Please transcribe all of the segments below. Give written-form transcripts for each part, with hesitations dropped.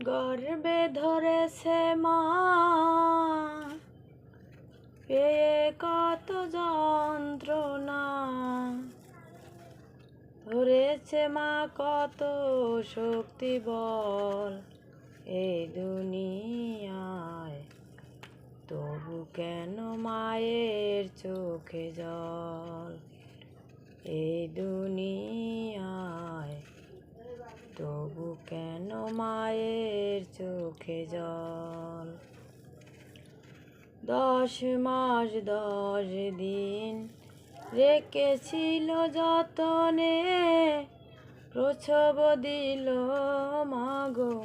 গর্বে ধরেছে মা, পেয়ে কত যন্ত্রণা, ধরেছে মা কত শক্তি বল এই দুনিয়ায়, তবু কেন মায়ের চোখে জল এই দুনিয়ায়, তবু কেন মায়ের চোখে জল। 10 মাস 10 দিন রেখেছিল যতনে, প্রসব দিল মাগো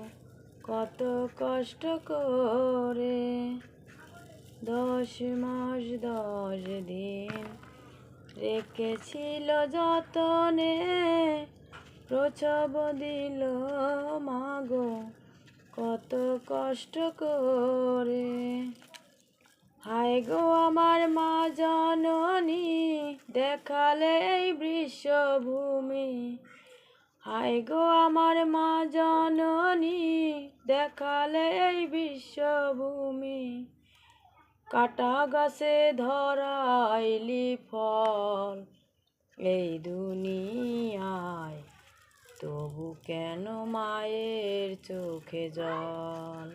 কত কষ্ট করে। 10 মাস 10 দিন রেখেছিল যতনে, প্রসব দিল মাগো কত কষ্ট করে। হায় গো আমার মা জননী, দেখালে এই বিশ্বভূমি। হায় গো আমার মা জননী, দেখালে এই বিশ্বভূমি। কাটা গাছে ধরাইলি ফল এই দুনিয়ায়, তবু কেন মায়ের চোখে জল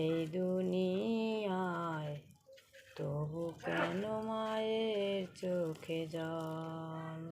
এই দুনিয়ায়, তবু কেন মায়ের চোখে জল।